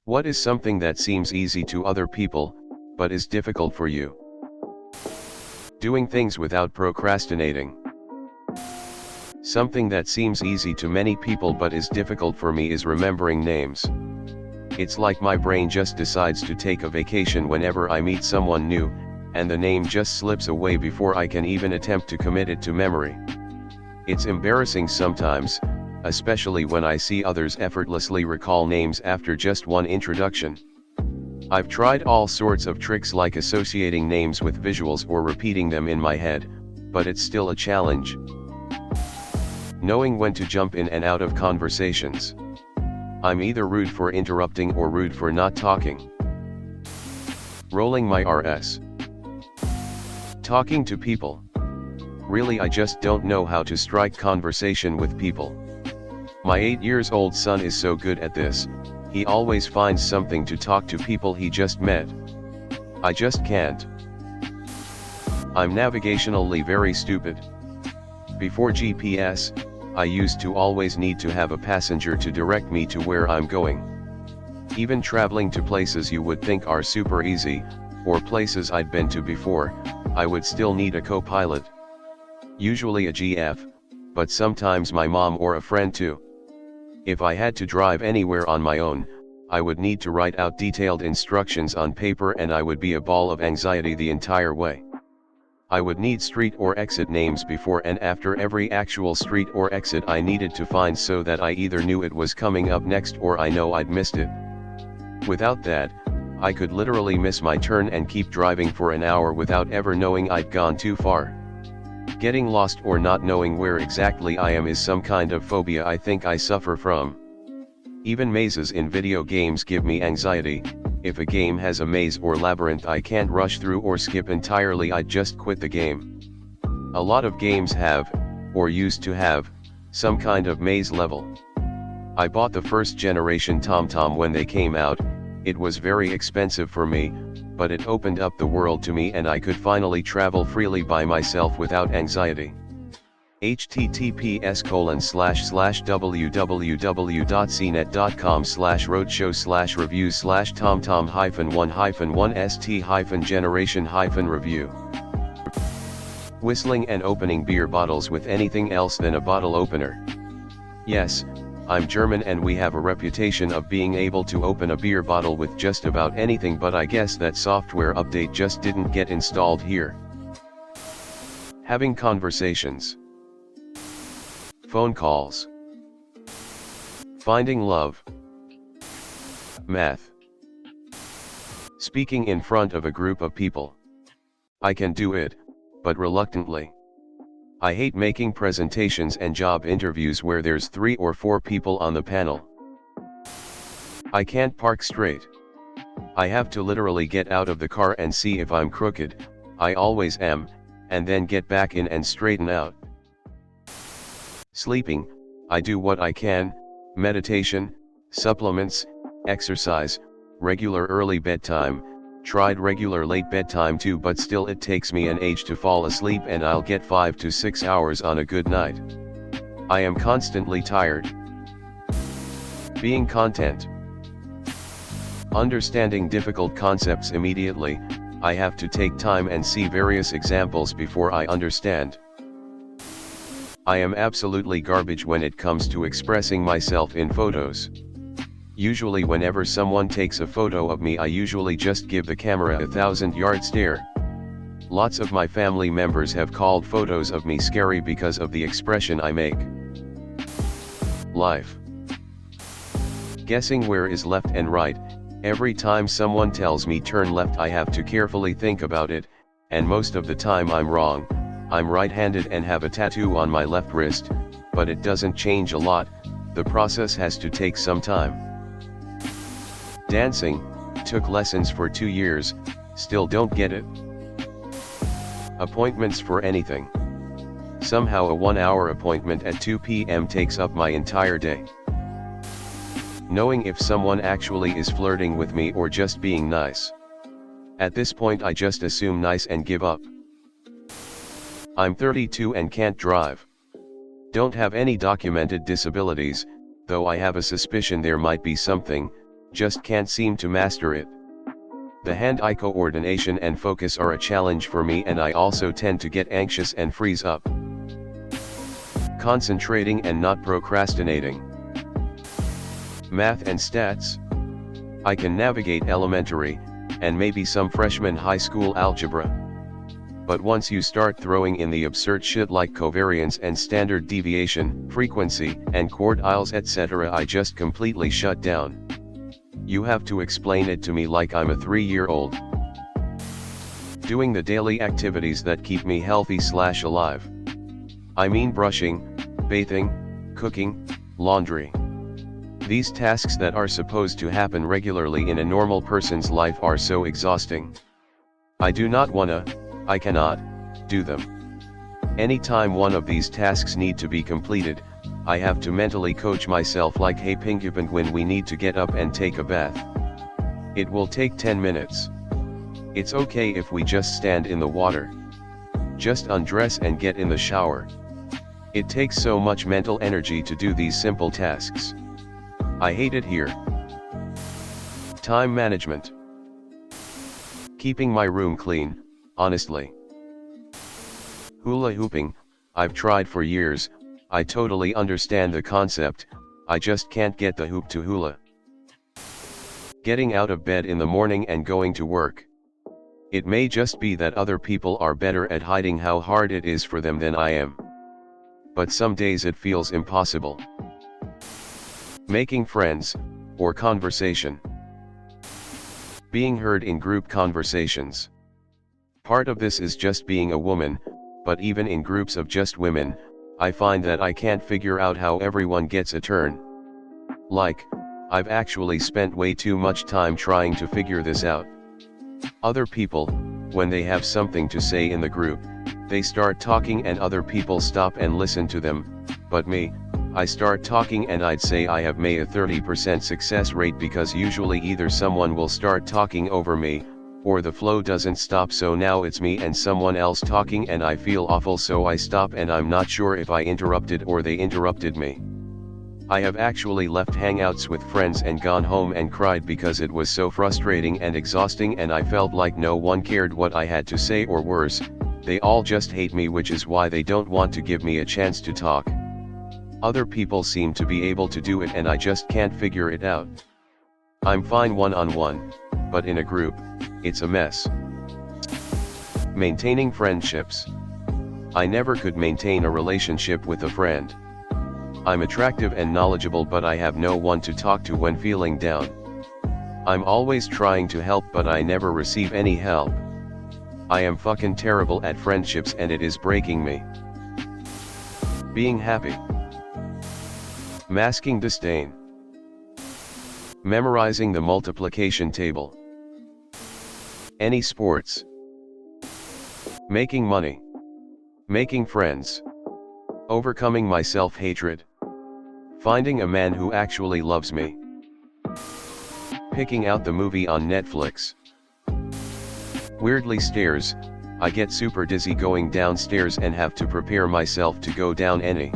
What is something that seems easy to other people, but is difficult for you? Doing things without procrastinating. Something that seems easy to many people but is difficult for me is remembering names. It's like my brain just decides to take a vacation whenever I meet someone new, and the name just slips away before I can even attempt to commit it to memory. It's embarrassing sometimes, especially when I see others effortlessly recall names after just one introduction. I've tried all sorts of tricks like associating names with visuals or repeating them in my head, but it's still a challenge. Knowing when to jump in and out of conversations. I'm either rude for interrupting or rude for not talking. Rolling my R's. Talking to people. Really, I just don't know how to strike conversation with people. My 8-year-old son is so good at this, he always finds something to talk to people he just met. I just can't. I'm navigationally very stupid. Before GPS, I used to always need to have a passenger to direct me to where I'm going. Even traveling to places you would think are super easy, or places I'd been to before, I would still need a co-pilot. Usually a GF, but sometimes my mom or a friend too. If I had to drive anywhere on my own, I would need to write out detailed instructions on paper and I would be a ball of anxiety the entire way. I would need street or exit names before and after every actual street or exit I needed to find so that I either knew it was coming up next or I know I'd missed it. Without that, I could literally miss my turn and keep driving for an hour without ever knowing I'd gone too far. Getting lost or not knowing where exactly I am is some kind of phobia I think I suffer from. Even mazes in video games give me anxiety. If a game has a maze or labyrinth I can't rush through or skip entirely, I'd just quit the game. A lot of games have, or used to have, some kind of maze level. I bought the first generation TomTom when they came out. It was very expensive for me, but it opened up the world to me and I could finally travel freely by myself without anxiety. https://www.cnet.com/roadshow/reviews/tomtom-1-1st-generation-review. Whistling and opening beer bottles with anything else than a bottle opener. Yes, I'm German and we have a reputation of being able to open a beer bottle with just about anything, but I guess that software update just didn't get installed here. Having conversations. Phone calls. Finding love. Math. Speaking in front of a group of people. I can do it, but reluctantly. I hate making presentations and job interviews where there's 3 or 4 people on the panel. I can't park straight. I have to literally get out of the car and see if I'm crooked, I always am, and then get back in and straighten out. Sleeping, I do what I can, meditation, supplements, exercise, regular early bedtime, tried regular late bedtime too, but still it takes me an age to fall asleep and I'll get 5 to 6 hours on a good night. I am constantly tired. Being content. Understanding difficult concepts immediately, I have to take time and see various examples before I understand. I am absolutely garbage when it comes to expressing myself in photos. Usually whenever someone takes a photo of me I usually just give the camera a 1,000-yard stare. Lots of my family members have called photos of me scary because of the expression I make. Life. Guessing where is left and right. Every time someone tells me turn left I have to carefully think about it, and most of the time I'm wrong. I'm right-handed and have a tattoo on my left wrist, but it doesn't change a lot, the process has to take some time. Dancing, took lessons for 2 years, still don't get it. Appointments for anything. Somehow a 1-hour appointment at 2 p.m. takes up my entire day. Knowing if someone actually is flirting with me or just being nice. At this point I just assume nice and give up. I'm 32 and can't drive. Don't have any documented disabilities, though I have a suspicion there might be something, just can't seem to master it. The hand-eye coordination and focus are a challenge for me, and I also tend to get anxious and freeze up. Concentrating and not procrastinating. Math and stats. I can navigate elementary, and maybe some freshman high school algebra. But once you start throwing in the absurd shit like covariance and standard deviation, frequency, and quartiles etc., I just completely shut down. You have to explain it to me like I'm a 3-year-old. Doing the daily activities that keep me healthy/alive. I mean brushing, bathing, cooking, laundry. These tasks that are supposed to happen regularly in a normal person's life are so exhausting. I cannot, do them. Anytime one of these tasks need to be completed, I have to mentally coach myself like, hey Pinky Penguin, we need to get up and take a bath. It will take 10 minutes. It's okay if we just stand in the water. Just undress and get in the shower. It takes so much mental energy to do these simple tasks. I hate it here. Time management. Keeping my room clean, honestly. Hula hooping, I've tried for years, I totally understand the concept, I just can't get the hoop to hula. Getting out of bed in the morning and going to work. It may just be that other people are better at hiding how hard it is for them than I am. But some days it feels impossible. Making friends, or conversation. Being heard in group conversations. Part of this is just being a woman, but even in groups of just women, I find that I can't figure out how everyone gets a turn. Like, I've actually spent way too much time trying to figure this out. Other people, when they have something to say in the group, they start talking and other people stop and listen to them, but me, I start talking and I'd say I have made a 30% success rate because usually either someone will start talking over me, or the flow doesn't stop, so now it's me and someone else talking and I feel awful, so I stop and I'm not sure if I interrupted or they interrupted me. I have actually left hangouts with friends and gone home and cried because it was so frustrating and exhausting and I felt like no one cared what I had to say, or worse, they all just hate me, which is why they don't want to give me a chance to talk. Other people seem to be able to do it and I just can't figure it out. I'm fine one-on-one, but in a group, it's a mess. Maintaining friendships. I never could maintain a relationship with a friend. I'm attractive and knowledgeable, but I have no one to talk to when feeling down. I'm always trying to help, but I never receive any help. I am fucking terrible at friendships and it is breaking me. Being happy. Masking disdain. Memorizing the multiplication table. Any sports. Making money. Making friends. Overcoming my self-hatred. Finding a man who actually loves me. Picking out the movie on Netflix. Weirdly, stairs. I get super dizzy going downstairs and have to prepare myself to go down any.